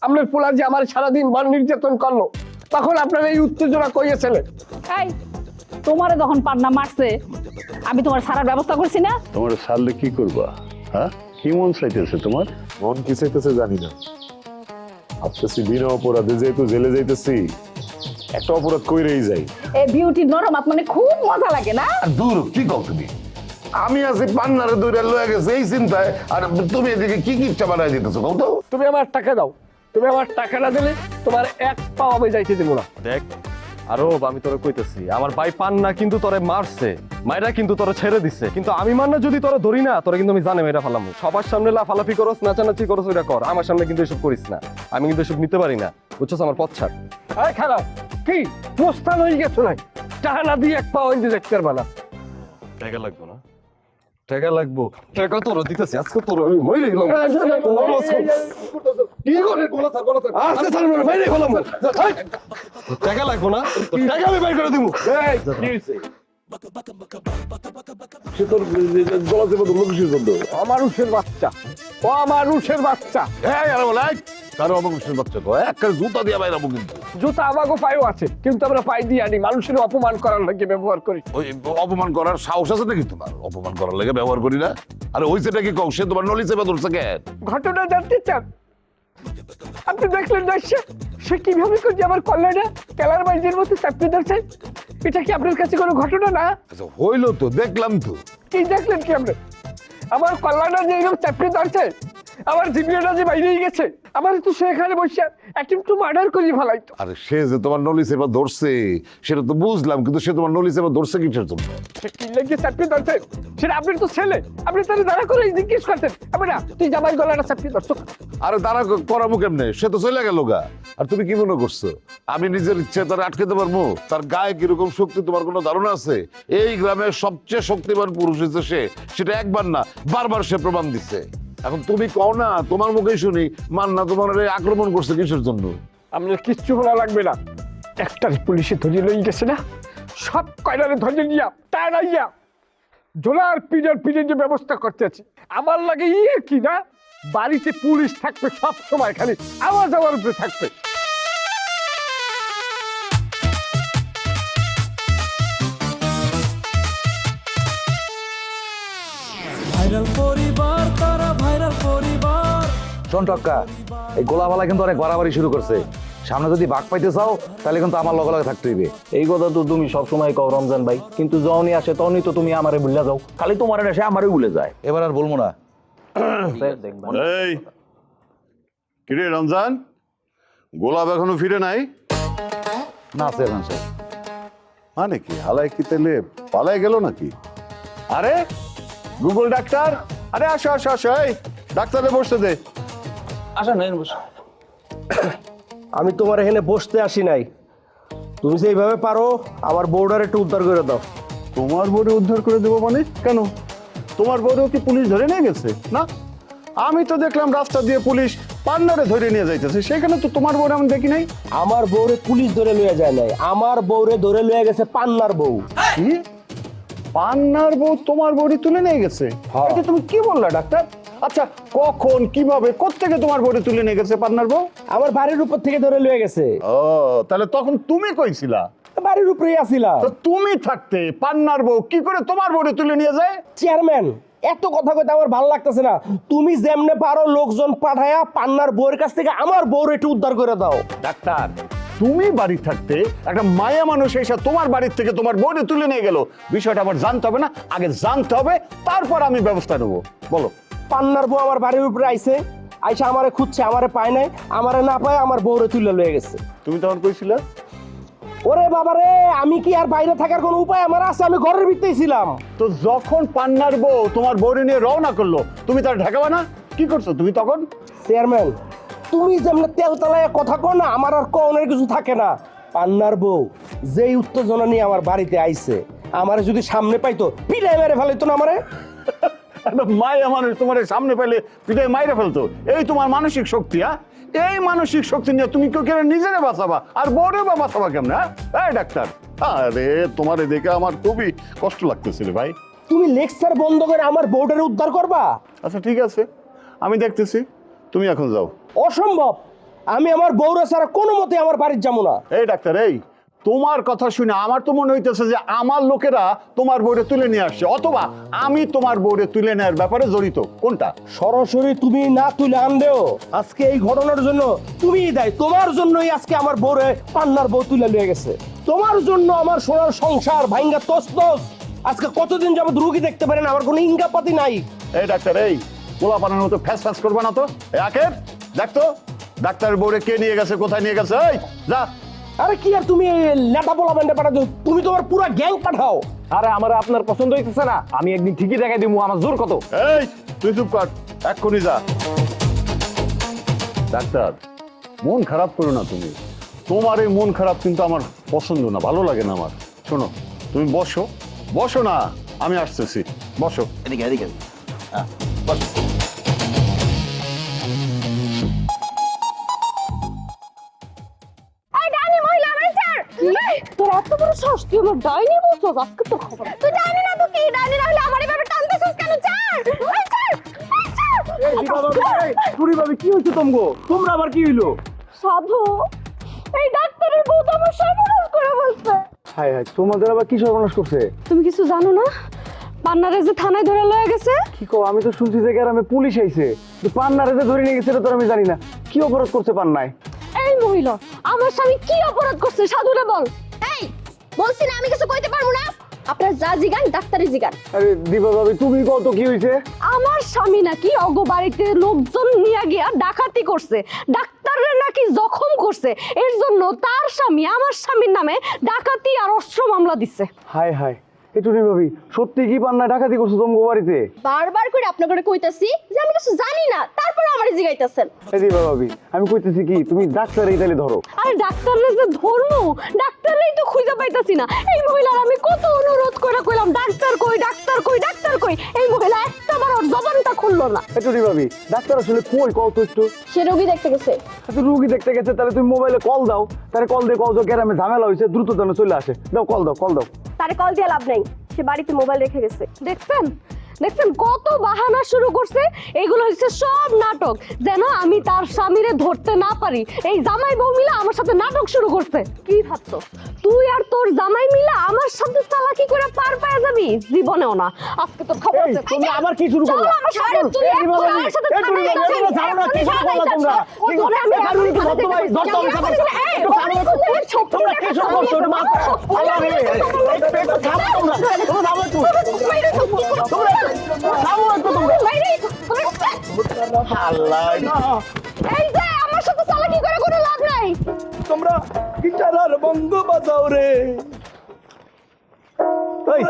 আপনার পোলা যে আমার সারাদিন বার নির্যাতন করলো, তখন আপনার এই উত্তেজনা কইয়েছিলেন। এই তোমারে যখন পান্না মারছে আমি তোমার সারার ব্যবস্থা করছি না? তোমার সারলে কি করবা? হ্যাঁ, কি মন চাইতেছে তোমার? মন কি চাইতেছে জানি না, ভাবতেছি বিনা অপরাধে যেহেতু জেলে যাইতেছি, একটা অপরাধ কইরেই যাই। এই বিউটি নরম মানে খুব মজা লাগে না? আর দূর কি কও তুমি? আমি আছি পান্নারে দৌড়ে লয়ে গেছে এই চিন্তায়, আর তুমি এদিকে কি কিপটা বানাই দিতেছো কও তো? তুমি আমার টাকা দাও, তুমি আমার টাকা না দিলে তোমার এক পাও আমি যাইতে দেবো না। দেখ আরো আমি তোরে কইতেছি, আমার ভাই পান্না কিন্তু তোরে মারছে, মাইরা কিন্তু তোরে ছেড়ে দিচ্ছে, কিন্তু আমি মান্না যদি তোরে ধরি না, তোরে কিন্তু আমি জানে মেয়েটা ফালাম। সবার সামনে লাফালাফি করস, নাচানাচি করস, ওইটা কর, আমার সামনে কিন্তু এসব করিস না। আমি কিন্তু এসব নিতে পারি না, বুঝছস? আমার পথ ছাড়। আরে খারাপ কি প্রস্থান হয়ে গেছো নাই? টাকা না দিয়ে এক পাও ইন্দি দেখতে পারবা না। টাকা লাগবো না? টাকা লাগবো, টাকা তোর দিতেছি আজকে, তোর আমি মরে গেলাম। কি করে বলা স্যার, বলা স্যার আজকে স্যার আমি বাইরে গেলাম। টাকা লাগবো না? টাকা আমি বাইর করে দিব। এই কি হইছে? সে তোর গলা চেপে ধরলো কিসের জন্য? অমানুষের বাচ্চা, ও অমানুষের বাচ্চা। এই আরে বলাই কারো অবশ্যই বাচ্চা কয় একটা জুতা দিয়ে বাইরাবো কিন্তু। জুতা আমাকে পায়েও আছে, কিন্তু আমরা পাই দিয়ে আনি, মানুষের অপমান করার লাগে ব্যবহার করি। ওই অপমান করার সাহস আছে নাকি তোমার? অপমান করার লাগে ব্যবহার করি না। আরে হইছে নাকি কও, সে তোমার নলি চেপে ধরছে কেন? ঘটনা জানতে চান? আপনি দেখলেন না সে কিভাবে করছে আমার কল্যাণে কেলার বাইজের মতো চাপতে ধরছে? এটা কি আপনার কাছে কোনো ঘটনা না? আচ্ছা হইলো তো, দেখলাম তো। কি দেখলেন কি আপনি? আমার কল্যাণে যে এরকম চাপতে ধরছে, আমার জীবনটা যে বাইরেই গেছে, আমার তো সেখানে বসে একটু মার্ডার করে ফেলাইতো। আরে সে যে তোমার নলি চেপে ধরছে সেটা তো বুঝলাম, কিন্তু সে তোমার নলি চেপে ধরছে কিসের জন্য? সে কি লেগে চাপতে ধরছে সেটা আপনার তো ছেলে, আপনি তাহলে দাঁড়া করে জিজ্ঞেস করতেন, আমি না তুই জামাই গলাটা চাপতে ধরছো। আরে তারা করাবো কেমনে? সে তো চলে গেল গা। আর তুমি কি মনে করছো আমি নিজের ইচ্ছে তার আটকেতে পারবো? তার গায়ে কিরকম শক্তি তোমার কোনো ধারণা আছে? এই গ্রামের সবচেয়ে শক্তিমান পুরুষ হচ্ছে সে, সেটা একবার না বারবার সে প্রমাণ দিচ্ছে। এখন তুমি কও না, তোমার মুখেই শুনি মান্না তোমার আক্রমণ করছে কিসের জন্য? আপনার কিচ্ছু বলা লাগবে না, একটা পুলিশে ধরিয়ে লই গেছে না, সব কয়লারে ধরিয়ে নিয়া টানাইয়া জোলার পিডের যে ব্যবস্থা করতেছি। আমার লাগে ইয়ে কি না, বাড়িতে পুলিশ থাকবে সব সময়, খালি আওয়াজ আমার উপরে থাকবে। ভাইরাল পরিবার, তারা ভাইরাল পরিবার। শোন টক্কা, এই গোলাপালা কিন্তু অনেক বাড়াবাড়ি শুরু করছে। সামনে যদি বাঘ পাইতে চাও তাহলে কিন্তু আমার লগে লগে থাকতে হইবে। এই কথা তো তুমি সবসময় কও রমজান ভাই, কিন্তু যখনই আসে তখনই তো তুমি আমারে ভুলে যাও। খালি তোমার আসে আমারে ভুলে যায়। এবার আর বলবো না। দেখবা এই কিরে রমজান, গোলাপ এখনো ফিরে নাই? না চেয়ারম্যান সাহেব। মানে কি হালাই কি তেলে পালাই গেল নাকি? আরে গুগল ডাক্তার, আরে আসো আসো আসো, এই ডাক্তারে বসতে দে। আসা নাই বসে। আমি তোমার এখানে বসতে আসি নাই, তুমি যে এইভাবে পারো আমার বউডার একটু উদ্ধার করে দাও। তোমার বউরে উদ্ধার করে দেবো মানে? কেন, তোমার বউরেও কি পুলিশ ধরে নিয়ে গেছে? না, আমি তো দেখলাম রাস্তা দিয়ে পুলিশ পান্নারে ধরে নিয়ে যাইতেছে, সেখানে তো তোমার বউরে আমি দেখি নাই। আমার বউরে পুলিশ ধরে লইয়া যায় নাই, আমার বউরে ধরে লইয়া গেছে পান্নার বউ। কি? পান্নার বউ তোমার বউরি তুলে নিয়ে গেছে? এটা তুমি কি বললা ডাক্তার? আচ্ছা কখন, কিভাবে, কোত্থেকে তোমার বউরি তুলে নিয়ে গেছে পান্নার বউ? আমার বাড়ির উপর থেকে ধরে লইয়া গেছে। ও তাহলে তখন তুমি কইছিলা? বাড়ির উপরেই আসিলাম। তো তুমি থাকতে পান্নার বউ কি করে তোমার বউরে তুলে নিয়ে যায়? চেয়ারম্যান, এত কথা কইতে আমার ভালো লাগতেছে না। তুমি যেমনে পারো লোকজন পাঠায়া পান্নার বউয়ের কাছ থেকে আমার বউর একটু উদ্ধার করে দাও। ডাক্তার, তুমি বাড়ি থাকতে একটা মায়া মানুষ এসে তোমার বাড়ির থেকে তোমার বউরে তুলে নিয়ে গেল, বিষয়টা আবার জানতে হবে না? আগে জানতে হবে, তারপর আমি ব্যবস্থা নেবো। বলো। পান্নার বউ আমার বাড়ির উপরে আইছে, আইসা আমারে খুঁজছে, আমারে পায় নাই, আমারে না পায় আমার বউরে তুলে লয়ে গেছে। তুমি তখন কইছিলা? ওরে বাবারে, আমি কি আর বাইরে থাকার কোনো উপায় আমার আছে? আমি ঘরের ভিতরেই ছিলাম। তো যখন পান্নার বউ তোমার বউরে নিয়ে রওনা করলো, তুমি তার ঢাকাবা না? কি করছো তুমি তখন? চেয়ারম্যান, তুমি যেমন তেল তালায় কথা কও না, আমার আর কওনের কিছু থাকে না। পান্নার বউ যেই উত্তেজনা নিয়ে আমার বাড়িতে আইছে, আমারে যদি সামনে পাইতো পিটাই মেরে ফেলাইতো না আমারে। একটা মায়া মানুষ তোমার সামনে পেলে পিটাই মাইরে ফেলতো, এই তোমার মানসিক শক্তি? এই মানসিক শক্তি নিয়ে তুমি কেউ কেন নিজেরে বাঁচাবা, আর বউরে বা বাঁচাবা কেমন? এই ডাক্তার, আরে তোমারে দেখে আমার খুবই কষ্ট লাগতেছিল ভাই। তুমি লেকচার বন্ধ করে আমার বউটারে উদ্ধার করবা? আচ্ছা ঠিক আছে, আমি দেখতেছি, তুমি এখন যাও। অসম্ভব, আমি আমার বউরা ছাড়া কোনো মতে আমার বাড়ির যাবো না। এই ডাক্তার, এই তোমার কথা শুনে আমার তো মনে হইতেছে যে আমার লোকেরা তোমার বউরে তুলে নিয়ে আসছে, অথবা আমি তোমার বউরে তুলে নেওয়ার ব্যাপারে জড়িত। কোনটা? সরাসরি তুমি না তুলে আনলেও আজকে এই ঘটনার জন্য তুমিই দায়ী। তোমার জন্যই আজকে আমার বউরে পান্নার বউ তুলে নিয়ে গেছে। তোমার জন্য আমার সোনার সংসার ভাঙ্গা তছনছ। আজকে কতদিন যাবত রুগী দেখতে পারেন, আমার কোনো ইঙ্গাপাতি নাই। এই ডাক্তার, এই পোলা পানার মতো ফ্যাস ফ্যাস করবে না তো। এই আখের দেখতো ডাক্তারের বউরে কে নিয়ে গেছে, কোথায় নিয়ে গেছে। এই যা। আরে কি আর তুমি লেটা বলা ব্যান্ডে পাঠাচ্ছ? তুমি তোমার পুরো গ্যাং পাঠাও। আরে আমার আপনার পছন্দ হইতেছে না, আমি একদিন ঠিকই দেখাই দিব আমার জোর কত। এই তুই চুপ কর, এক্ষুনি যা। ডাক্তার, মন খারাপ করো না তুমি। তোমার এই মন খারাপ কিন্তু আমার পছন্দ না, ভালো লাগে না আমার। শোনো, তুমি বসো, বসো না, আমি আসতেছি। বসো। এদিকে এদিকে। বসো। তোর এত বড় সাহস, তুই আমার ডাইনি বলছো? আজকে তোর খবর। তুই ডাইনি না তো কি? ডাইনি না হলে আমার এভাবে টানতেছিস কেন? ছাড়, কি হয়েছে তোমগো? তোমরা আবার কি হইলো? সাধু, এই ডাক্তারের বউ তো আমার সর্বনাশ করে বলছে। হায় হায়, তোমাদের আবার কি সর্বনাশ করছে? তুমি কিছু জানো না? পান্নারে যে থানায় ধরে লয়ে গেছে। কি কও? আমি তো শুনছি যে গ্রামে পুলিশ আইছে, পান্নারে যে ধরে নিয়ে গেছে এটা তো আমি জানি না। কি অপরাধ করছে পান্নায়? এই মহিলা, আমার স্বামী কি অপরাধ করছে সাধুরে বল। এই বলছি না আমি কিছু কইতে পারবো না। আপনার যা জিগান ডাক্তারি জিগান। আরে দিবা ভাবি, তুমি কত কি হইছে? আমার স্বামী নাকি অগো বাড়িতে লোকজন নিয়ে গিয়া ডাকাতি করছে, ডাক্তাররা নাকি জখম করছে। এর জন্য তার স্বামী আমার স্বামীর নামে ডাকাতি আর অস্ত্র মামলা দিচ্ছে। হায় হায়, একটু নি ভাবি, সত্যি কি পান্নায় ডাকাতি করছো তোমার বাড়িতে? বারবার করে আপনাকে কইতাছি যে আমি কিছু জানি না, তারপর আমারে জিগাইতাছেন। এই দিবা ভাবি, আমি কইতেছি কি, তুমি ডাক্তার এই তাহলে ধরো। আরে ডাক্তাররে যে ধরমু, ডাক্তারই তো খুঁজে পাইতাছি না। এই মহিলার আমি কত অনুরোধ করে কইলাম ডাক্তার কই, ডাক্তার কই, ডাক্তার কই। এই মহিলা একটাবার ওর জবানটা খুললো না। একটু নি ভাবি, ডাক্তার আসলে কই কও তো একটু। সে রোগী দেখতে গেছে। তুই রুগী দেখতে গেছে, তাহলে তুমি মোবাইলে কল দাও, তাহলে কল দিয়ে কল দাও গ্রামে ঝামেলা হয়েছে, দ্রুত যেন চলে আসে। দাও কল দাও, কল দাও। তারে কল দিয়ে লাভ নাই, সে বাড়িতে মোবাইল রেখে গেছে। দেখছেন দেখছেন কত বাহানা শুরু করছে। এইগুলো হচ্ছে সব নাটক, যেন আমি তার স্বামীরে ধরতে না পারি। এই জামাই বউ মিলা আমার সাথে নাটক শুরু করছে। কি ভাবছো তুই আর তোর জামাই মিলা আমার সাথে চালাকি করে পার পায়া যাবি? জীবনেও না। আজকে তোর খবর আছে। তুমি আবার কি শুরু করলা? চল আমার সাথে, তুই এখন আমার সাথে থানায় যাচ্ছিস। জানো না কি শুরু করলা তোমরা? তোরে আমি কারণ একটু ধরতে ভাই, ধরতে হবে কারণ। একটু কারণ তোমরা কি শুরু করছো? একটু মাথা আল্লাহ রে, একটু থামো তোমরা। তোমরা থামো একটু। তোমরা থামো একটু তোমরা। আল্লাহ, এই যে আমার সাথে চালাকি করে কোনো লাভ নাই। তোমরা গিটার বন্ধ বাজাও রে। এই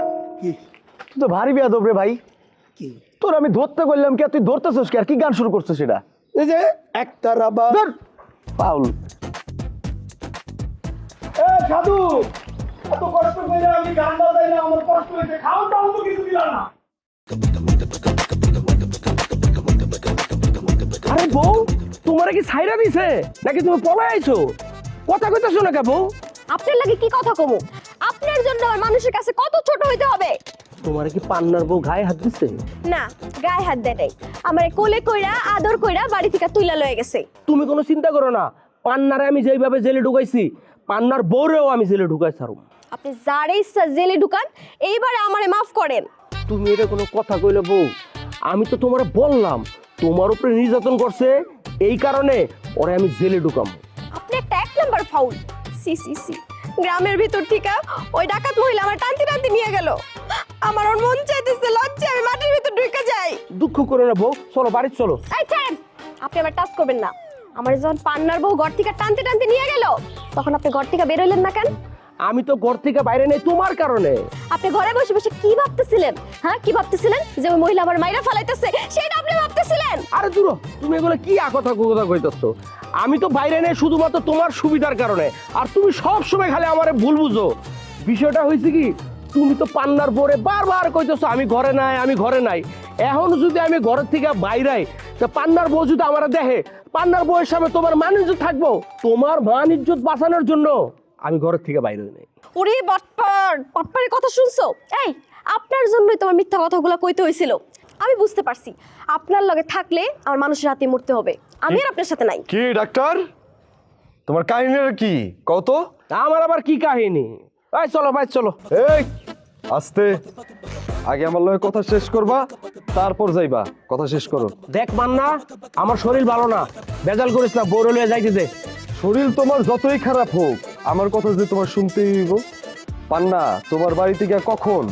তুই তো ভারী বেয়াদব রে ভাই। কি তোর আমি ধরতে বললাম কি, আর তুই ধরতেছিস কি? আর কি গান শুরু করছিস সেটা? এই যে একটা রাবার। ধর পাউল। এ সাধু, এত কষ্ট করে আমি গান বাজাই না, আমার কষ্ট হয়েছে। খাও দাও তো কিছু দিলা না। আরে বউ, তোমারে কি ছাইরা দিছে নাকি তুমি পলাই আইছো? কথা কইতাছো না কে বউ? আপনার লাগে কি কথা কমু? আপনার জন্য আমার মানুষের কাছে কত ছোট হইতে হবে? তোমারে কি পান্নার বউ গায়ে হাত দিছে? না, গায়ে হাত দেয় নাই। আমারে কোলে কইরা আদর কইরা বাড়ি থেকে তুইলা লয়ে গেছে। তুমি কোনো চিন্তা করো না, পান্নারে আমি যেইভাবে জেলে ঢুকাইছি, পান্নার বউরেও আমি জেলে ঢুকাই ছাড়ুম। আপনি যারে ইচ্ছা জেলে ঢুকান, এইবারে আমারে মাফ করেন। তুমি এটা কোনো কথা কইলে বউ? আমি তো তোমারে বললাম তোমার উপরে নির্যাতন করছে, এই কারণে ওরে আমি জেলে ঢুকাম। আপনি একটা এক নাম্বার ফাউল। সি সি সি, গ্রামের ভিতর থেকে ওই ডাকাত মহিলা আমার টানতে টানতে নিয়ে গেল। আমার ওর মন চাইতেছে লজ্জা আমি মাটির ভিতর ঢুকে যাই। দুঃখ করে না বউ, চলো বাড়ি চলো। এই ছাড়েন, আপনি আমার টাচ করবেন না। আমার যখন পান্নার বউ ঘর থেকে টানতে টানতে নিয়ে গেল, তখন আপনি ঘর থেকে বের হইলেন না কেন? আমি তো ঘর থেকে বাইরে নেই তোমার কারণে। আপনি ঘরে বসে বসে কি ভাবতেছিলেন? হ্যাঁ, কি ভাবতেছিলেন? যে ওই মহিলা আমার মাইরা ফালাইতেছে, সেটা আপনি ভাবতেছিলেন? আরে দূর, তুমি এগুলো কি কথা কইতাছো? আমি তো বাইরে নেই শুধুমাত্র তোমার সুবিধার কারণে, আর তুমি সব সময় খালি আমারে ভুল বুঝো। বিষয়টা হয়েছে কি, তুমি তো পান্নার বোরে বারবার কইতেছো আমি ঘরে নাই, আমি ঘরে নাই। এখন যদি আমি ঘরের থেকে বাইরে, তো পান্নার বউ যদি আমার দেখে, পান্নার বউয়ের সামনে তোমার মান ইজ্জত থাকবো? তোমার মান ইজ্জত বাঁচানোর জন্য আমি ঘরের থেকে বাইরে নেই। ওরে বাটপার, বাটপারের কথা শুনছো? এই আপনার জন্যই তোমার মিথ্যা কথাগুলো কইতে হয়েছিল। আমি বুঝতে পারছি আপনার লগে থাকলে আমার মানুষের হাতে মরতে হবে। আমি আর আপনার সাথে নাই। কি ডাক্তার, তোমার কাহিনীটা কি কত? আমার আবার কি কাহিনী? এই চলো ভাই চলো। এই আস্তে, আগে আমার লগে কথা শেষ করবা, তারপর যাইবা। কথা শেষ করো। দেখ মান্না, আমার শরীর ভালো না, বেজাল করিস না, বড় লয়ে যাইতে দে। শরীর তোমার যতই খারাপ হোক, আমার কথা যে তোমার শুনতেই হইব। পান্না তোমার বাড়ি থেকে কখন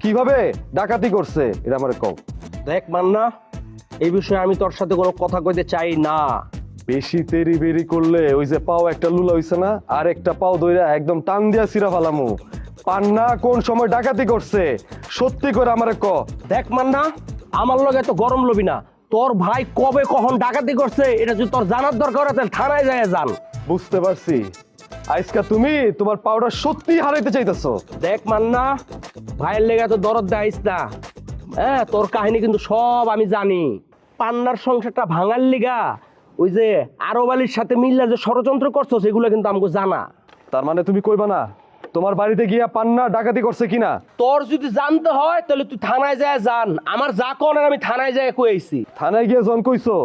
কিভাবে ডাকাতি করছে এটা আমারে কও। দেখ মান্না, এই বিষয়ে আমি তোর সাথে কোনো কথা কইতে চাই না। বেশি তেরি বেরি করলে ওই যে পাও একটা লুলা হইছে না, আর একটা পাও দইরা একদম টান দিয়া সিরা ফালামু। পান্না কোন সময় ডাকাতি করছে সত্যি করে আমারে ক। দেখ মান্না, আমার লগে তো গরম লবি না। তোর ভাই কবে কখন ডাকাতি করছে এটা যদি তোর জানার দরকার হয় তাহলে থানায় যায় যান। বুঝতে পারছি, আজকা তুমি তোমার পাউডার সত্যি হারাইতে চাইতেছো। দেখ মান্না, ভাইয়ের লেগে তো দরদ দেয়স না। হ্যাঁ, তোর কাহিনী কিন্তু সব আমি জানি। পান্নার সংসারটা ভাঙার লিগা ওই যে আরব আলীর সাথে মিল্লা যে ষড়যন্ত্র করছো সেগুলো কিন্তু আমাকে জানা। তার মানে তুমি কইবা না তোমার বাড়িতে গিয়া পান্না ডাকাতি করছে কিনা? তোর যদি জানতে হয় তাহলে তুই থানায় যায় জান। আমার যা কোন আমি থানায় যায় কইছি। থানায় গিয়া জন কইছো,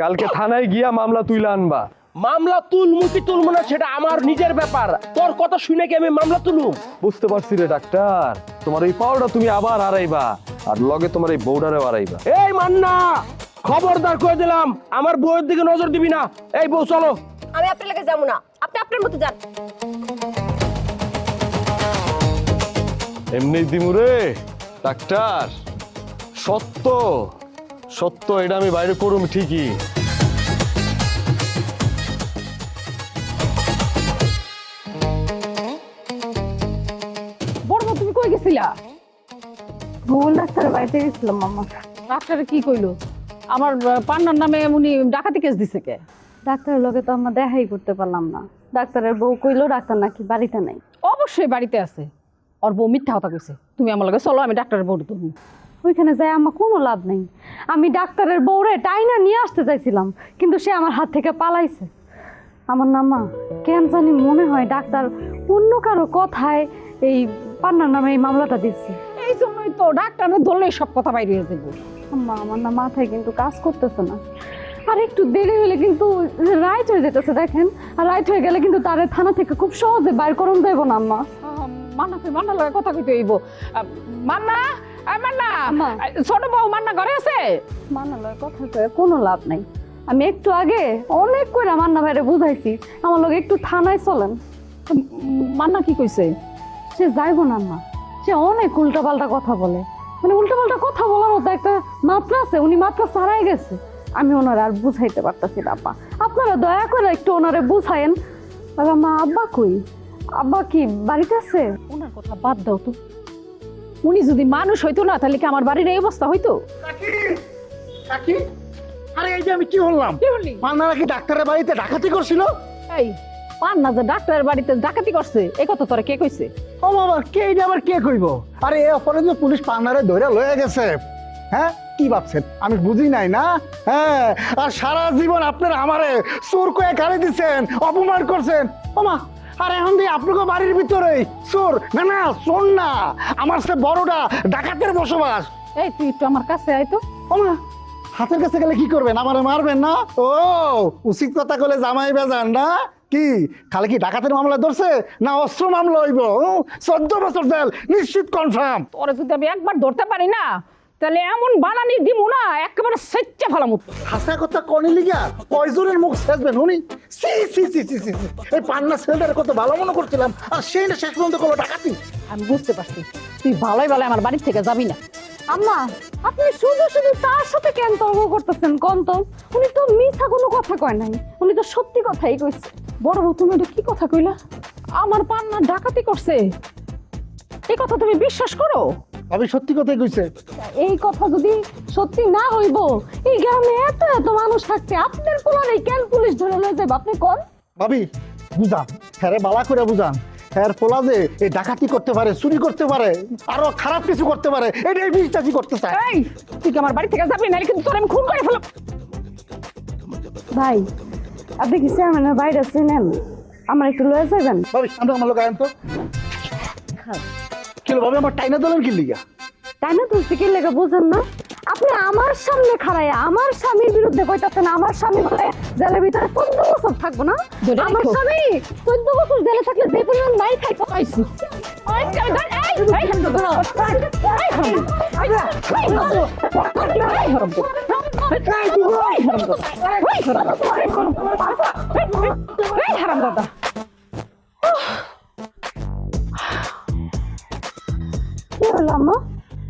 কালকে থানায় গিয়া মামলা তুইলা আনবা। মামলা তুলমু কি তুলমু না সেটা আমার নিজের ব্যাপার। তোর কথা শুনে কি আমি মামলা তুলুম? বুঝতে পারছি রে ডাক্তার, তোমার এই পাউডার তুমি আবার হারাইবা, আর লগে তোমার এই বউডারেও হারাইবা। এই মান্না, খবরদার করে দিলাম, আমার বউয়ের দিকে নজর দিবি না। এই বউ চলো। আমি আপনার লাগে যাবো না, আপনি আপনার মতো যান। এমনি দিমুরে ডাক্তার, সত্য সত্য এটা আমি বাইরে করুম ঠিকই। বড় বউ, তুমি কই গেছিলা? ভুল ডাক্তার বাড়িতে গেছিলাম মামা। ডাক্তারে কি কইলো? আমার পান্নার নামে উনি ডাকাতি কেস দিছে কে? ডাক্তারের লগে তো আমরা দেখাই করতে পারলাম না। ডাক্তারের বউ কইলো ডাক্তার নাকি বাড়িতে নাই। অবশ্যই বাড়িতে আছে, ওর বউ মিথ্যা কথা কইছে। তুমি আমার লগে চলো, আমি ডাক্তারের বউ ধরবো। ওইখানে যাই আমার কোনো লাভ নেই। আমি ডাক্তারের বউরে টাইনা নিয়ে আসতে চাইছিলাম, কিন্তু সে আমার হাত থেকে পালাইছে। আমার নামা কেন জানি মনে হয় ডাক্তার অন্য কারো কথায় এই পান্নার নামে এই মামলাটা দিচ্ছে। এই জন্যই তো ডাক্তারের ধরলে সব কথা বাইরে হয়ে যাবো। আম্মা, আমার না মাথায় কিন্তু কাজ করতেছে না। আর একটু দেরি হলে কিন্তু রাইট হয়ে যেতেছে দেখেন। আর রাইট হয়ে গেলে কিন্তু তারে থানা থেকে খুব সহজে বাইর করুন যাইব না আম্মা। মান্নার লগে কথা কইতে হইব। মান্না, মান্না, আম্মা। ছোট বউ মান্না ঘরে আছে? মান্না লয় কথা কয়ে কোনো লাভ নাই। আমি একটু আগে অনেক কইরা মান্না ভাইরে বুঝাইছি আমার লগে একটু থানায় চলেন। মান্না কি কইছে? সে যাইব না আম্মা, সে অনেক উল্টাপাল্টা কথা বলে। মানে উল্টাপাল্টা কথা বলার মতো একটা মাত্রা আছে, উনি মাত্রা ছাড়াই গেছে। আমি ওনারে আর বুঝাইতে পারতাছি না আব্বা। আপনারা দয়া করে একটু ওনারে বুঝায়েন। আর মা, আব্বা কই? আব্বা কি বাড়িতে আছে? ওনার কথা বাদ দাও তো। উনি যদি মানুষ হইতো না তাহলে কি আমার বাড়ির এই অবস্থা হইতো? কাকি, আরে এই যে আমি কি বললাম? কি বললি? পান্না নাকি ডাক্তারের বাড়িতে ডাকাতি করছিল। এই পান্না যে ডাক্তারের বাড়িতে ডাকাতি করছে এই কথা তোরা কে কইছে? ও বাবা, কে এটা আবার কে কইব? আরে এই অপরাধে পুলিশ পান্নারে ধরে লয়ে গেছে। হ্যাঁ, কি ভাবছেন আমি বুঝি নাই না? হ্যাঁ, আর সারা জীবন আপনারা আমারে চোর কয়ে গালি দিচ্ছেন, অপমান করছেন। ওমা, আর এখন দিয়ে আপনাকে বাড়ির ভিতরে চোর না, না চোর না, আমার সে বড়টা ডাকাতের বসবাস। এই তুই একটু আমার কাছে আয় তো। ওমা, হাতের কাছে গেলে কি করবেন? আমারে মারবেন না? ও, উচিত কথা কলে জামাই বেজান না কি? খালি কি ডাকাতের মামলা ধরছে না অস্ত্র মামলা হইব? 14 বছর জেল নিশ্চিত কনফার্ম। তোরে যদি আমি একবার ধরতে পারি না তাহলে এমন বানানি দিমু না একেবারে সেচ্চা ফেলাম। হাসা কথা কনে লিগা কয়জনের মুখ শেষবেন উনি? সি সি সি সি সি, এই পান্না ছেলেটার কত ভালো মনে করছিলাম, আর সেই না শেষ পর্যন্ত কোনো ডাকাতি। আমি বুঝতে পারছি তুই ভালোই ভালো আমার বাড়ি থেকে যাবি না। আম্মা, আপনি শুধু শুধু তার সাথে কেন তর্ক করতেছেন? কোন তো উনি তো মিথ্যা কোনো কথা কয় নাই, উনি তো সত্যি কথাই কইছে। বড় বউ, তুমি এটা কি কথা কইলা? আমার পান্না ডাকাতি করছে এই কথা তুমি বিশ্বাস করো? আমি সত্যি কথাই কইছে। এই কথা যদি সত্যি না হইব, এই গ্রামে এত এত মানুষ থাকতে আপনার পোলারে কেন পুলিশ ধরে লয়ে যাবে? আপনি কোন ভাবি বুঝান, হ্যাঁ বালা করে বুঝান। হ্যাঁ, পোলা যে এই ডাকাতি করতে পারে, চুরি করতে পারে, আরো খারাপ কিছু করতে পারে, এটাই বিশ্বাসই করতে চায়। এই তুই কি আমার বাড়ি থেকে যাবি না? কিন্তু তোর আমি খুন করে ফেলাম। ভাই, আপনি কি চেয়ারম্যানের বাইরে চিনেন? আমার একটু লয়ে যাবেন। ভাবি আমরা আমার লোক আয়ন তো কিলো ভাবে আমার টাইনা দলেন কি লিগা? তাই না? তুই কি লেগে বোঝেন না? আপনি আমার সামনে খাড়ায় আমার স্বামীর বিরুদ্ধে কইতাছেন আমার স্বামী বলে জেলের ভিতরে 14 বছর থাকবো না? আমার স্বামী 14 বছর জেলে থাকলে যে পরিমাণ মাই খাইতো পাইছি।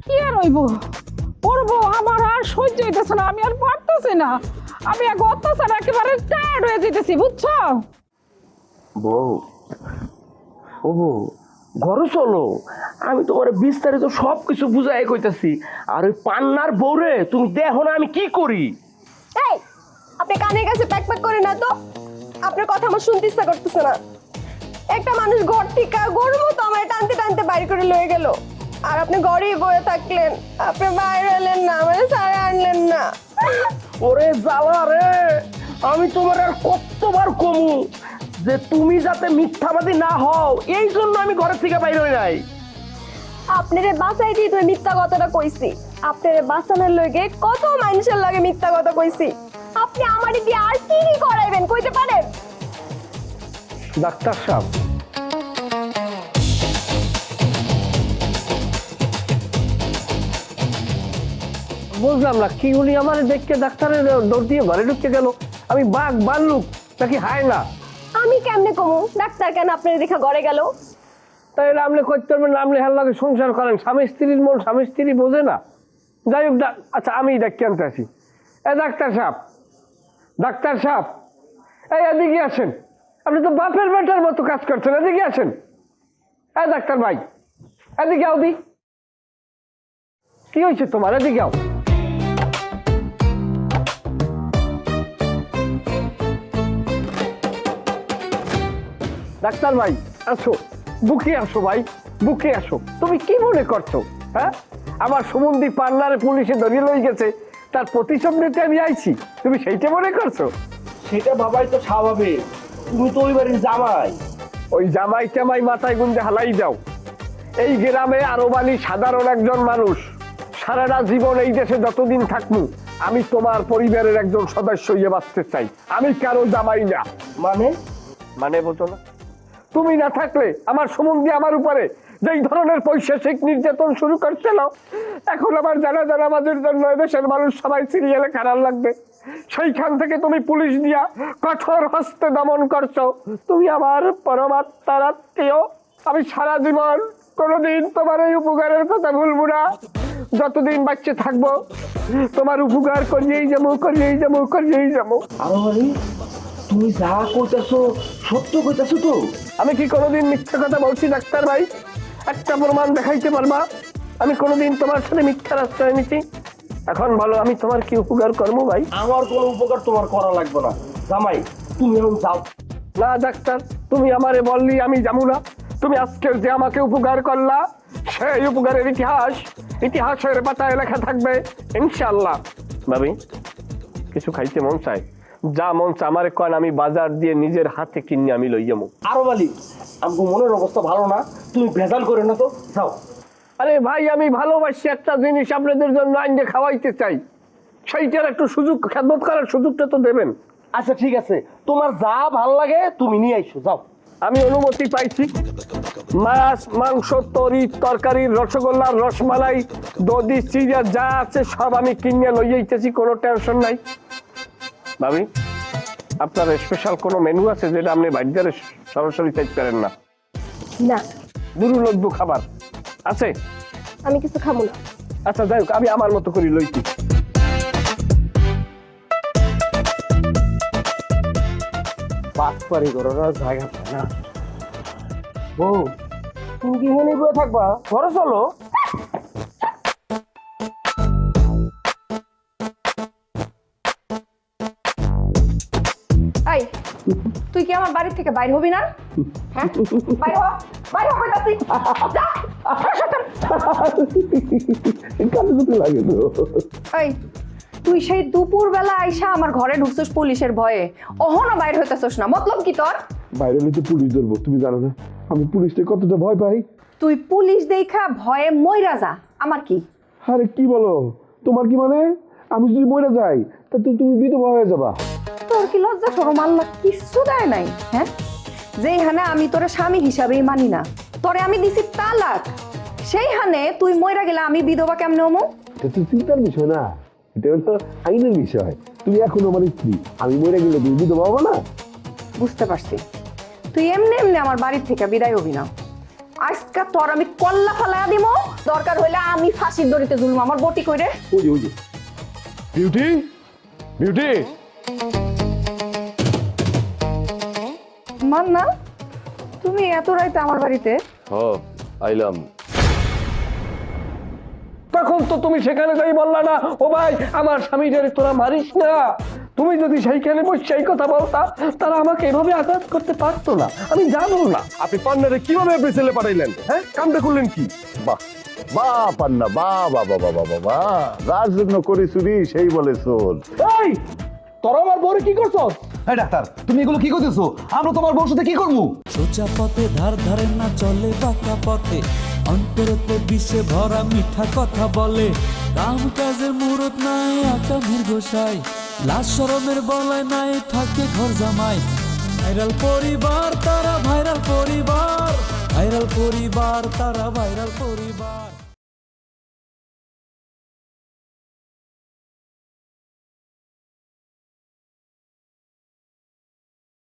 কি আর হইব করবো, আমার আর সহ্য হইতেছে না, আমি আর পারতেছি না, আমি এক অত্যাচার একেবারে টায়ার্ড হয়ে যেতেছি, বুঝছো? বউ, ও বউ, ঘরে চলো, আমি তোমার বিস্তারিত সবকিছু বুঝাই কইতাছি। আর ওই পান্নার বউরে তুমি দেখো না আমি কি করি। এই আপনি কানের কাছে প্যাক প্যাক করে না তো, আপনার কথা আমার শুনতে ইচ্ছা করতেছে না। একটা মানুষ ঘর থেকে গরুর মতো আমার টানতে টানতে বাইরে করে লয়ে গেল, আর আপনি ঘরেই বয়ে থাকলেন, আপনি বাইরে এলেন না, আমার সারা আনলেন না। ওরে জ্বালা রে, আমি তোমার আর কতবার কমু যে তুমি যাতে মিথ্যাবাদী না হও, এই জন্য আমি ঘরের থেকে বাইরে হই নাই। আপনারে বাঁচাই দিয়ে তুমি মিথ্যা কথাটা কইছি, আপনারে বাঁচানোর লগে কত মানুষের লাগে মিথ্যা কথা কইছি। আপনি আমারে দিয়ে আর কি কি করাইবেন কইতে পারেন? ডাক্তার সাহেব, বুঝলাম না কি উনি আমার দেখতে ডাক্তারের দৌড় দিয়ে ঘরে ঢুকতে গেল। আমি বাঘ বাল্লুক নাকি হায় না? আমি কেমনে কমু ডাক্তার কেন আপনার দেখা ঘরে গেল? তাই নামলে করতে পারবেন, নামলে হার লাগে সংসার করেন, স্বামী স্ত্রীর মন স্বামী স্ত্রী বোঝে না। যাই হোক, আচ্ছা আমি ডাক্তার আনতে আসি। ডাক্তার সাহেব, ডাক্তার সাহেব, এই এদিকে আসেন, আপনি তো বাপের বেটার মতো কাজ করছেন, এদিকে আসেন। ডাক্তার ভাই এদিকে আও দি, কি হয়েছে তোমার? এদিকে আও। ডাক্তার ভাই আসো, বুকে আসো ভাই, বুকে আসো। তুমি কি মনে করছো? হ্যাঁ, আমার সুমন্দি পার্লারে পুলিশে ধরিয়ে লই গেছে, তার প্রতিশোধ নিতে আমি আইছি, তুমি সেইটা মনে করছো? সেটা বাবাই তো স্বাভাবিক, তুমি তো ওই বাড়ির জামাই। ওই জামাই টামাই মাথায় গুঞ্জে হালাই যাও। এই গ্রামে আরব আলী সাধারণ একজন মানুষ, সারাটা জীবন এই দেশে যতদিন থাকবো আমি তোমার পরিবারের একজন সদস্য হয়ে বাঁচতে চাই, আমি কারো জামাই না। মানে? মানে বোঝো না? তুমি না থাকলে আমার সুমন্দি আমার উপরে যেই ধরনের পৈশাচিক নির্যাতন শুরু করছিল, এখন আমার জানা আমাদের জন্য দেশের মানুষ সবাই সিরিয়ালে খারাপ লাগবে। সেইখান থেকে তুমি পুলিশ দিয়া কঠোর হস্তে দমন করছো। তুমি আমার পরমাত্মার আত্মীয়, আমি সারা জীবন কোনোদিন তোমার এই উপকারের কথা ভুলবো না। যতদিন বাচ্চা থাকবো তোমার উপকার করিয়েই যাবো, করিয়েই যাবো, করিয়েই যাবো। আরো মানে তুমি যা কইতাছো সত্য কইতাছো তো? আমি কি কোনোদিন মিথ্যা কথা বলছি ডাক্তার ভাই? একটা প্রমাণ দেখাইতে পারবা আমি কোনোদিন তোমার সাথে মিথ্যার আশ্রয় নিচ্ছি? এখন বলো আমি তোমার কি উপকার করবো ভাই? আমার কোনো উপকার তোমার করা লাগবে না জামাই, তুমি এখন যাও। না ডাক্তার, তুমি আমারে বললি আমি যাবো না। তুমি আজকে যে আমাকে উপকার করলা, সেই উপকারের ইতিহাসের পাতায় লেখা থাকবে ইনশাআল্লাহ। ভাবি কিছু খাইতে মন চাই, যা মন চায় আমারে কন, আমি বাজার দিয়ে নিজের হাতে কিনে আমি লই যাবো। আরো বালি, আমার মনের অবস্থা ভালো না, তুমি ভেজাল করে না তো, যাও। আরে ভাই, আমি ভালোবাসি একটা জিনিস আপনাদের জন্য আইনে খাওয়াইতে চাই, সেইটার একটু সুযোগ, খেদমত করার সুযোগটা তো দেবেন। আচ্ছা ঠিক আছে, তোমার যা ভাল লাগে তুমি নিয়ে আইসো, যাও। আমি অনুমতি পাইছি, মাছ মাংস তরকারি রসগোল্লা রসমালাই দধি চিড়া যা আছে সব আমি কিনে লই যাইতেছি, কোনো টেনশন নাই। ভাবি আপনার স্পেশাল কোনো মেনু আছে যেটা আপনি বাড়িতে সরাসরি চাইতে পারেন না? না, দুর্লভ্য খাবার আছে? আমি কিছু খাবো না। আচ্ছা যাই হোক, আমি আমার মতো করি লইছি। বাটপারি করার জায়গা পায় না। বউ, তুমি কি এখানে বসে থাকবা? ঘরে চলো। এই তুই কি আমার বাড়ি থেকে বাইরে হবি না? হ্যাঁ, বাইরে হ, বাইরে হ কইতাছি। যা। এই তুই সেই দুপুর বেলা আইসা আমার ঘরে ঢুকছস পুলিশের ভয়ে, অহনো বাইরে হইতাছস না, মতলব কি তোর? বাইরে হলে তো পুলিশ ধরবো, তুমি জানো না আমি পুলিশকে কতটা ভয় পাই। তুই পুলিশ দেখা ভয়ে মইরা যা, আমার কি? আরে কি বলো, তোমার কি মানে আমি যদি মরে যাই তা তো তুমি বিধবা হয়ে যাবা? তোর কি লজ্জা শরম আল্লাহ কিচ্ছু দেয় নাই? হ্যাঁ, যেইখানে আমি তোর স্বামী হিসাবেই মানি না, তোরে আমি দিছি তালাক, সেইখানে তুই মইরা গেলে আমি বিধবা কেমনে হমু? এটা তো চিন্তার বিষয় না, এটা তো আইনের বিষয়। তুমি এখন আমার স্ত্রী, আমি মরে গেলে তুমি বিধবা হবো না? বুঝতে পারছি, তুই এমনি এমনি আমার বাড়ির থেকে বিদায় হবি না। আজকে তোর আমি কল্লা ফালাইয়া দিব, দরকার হইলে আমি ফাঁসির দড়িতে ঝুলবো আমার বটি কইরে। ওই যে বিউটি, বিউটি, মান্না, তুমি এত রাইতে আমার বাড়িতে? আইলাম। তখন তো তুমি সেখানে যাই বললা না, ও ভাই আমার স্বামীটারে তোরা মারিস না। তুমি যদি সেইখানে বসে সেই কথা বলতা, তারা আমাকে এভাবে আঘাত করতে পারতো না। আমি জানো না আপনি পান্নারে কিভাবে আপনি ছেলে পাঠাইলেন? হ্যাঁ, কামটা করলেন কি? বাহ বাহ পান্না, বাহ বাহ বাহ বাহ বাহ বাহ, যার জন্য করি চুরি সেই বলে চোর। এই তোরা আমার বউরে কি করছস? এই ডাক্তার, তুমি এগুলো কি করতেছো? আমরা তোমার বউর সাথে কি করবো? সোজা পথে ধার ধারে না চলে বাঁকা পথে, অন্তরতে বিষে ভরা মিঠা কথা বলে। কাম কাজের মুরত নাই আকামের গোসাই, লাশ শরমের বলায় নাই থাকে ঘর জামাই। ভাইরাল পরিবার তারা ভাইরাল পরিবার, ভাইরাল পরিবার তারা ভাইরাল পরিবার।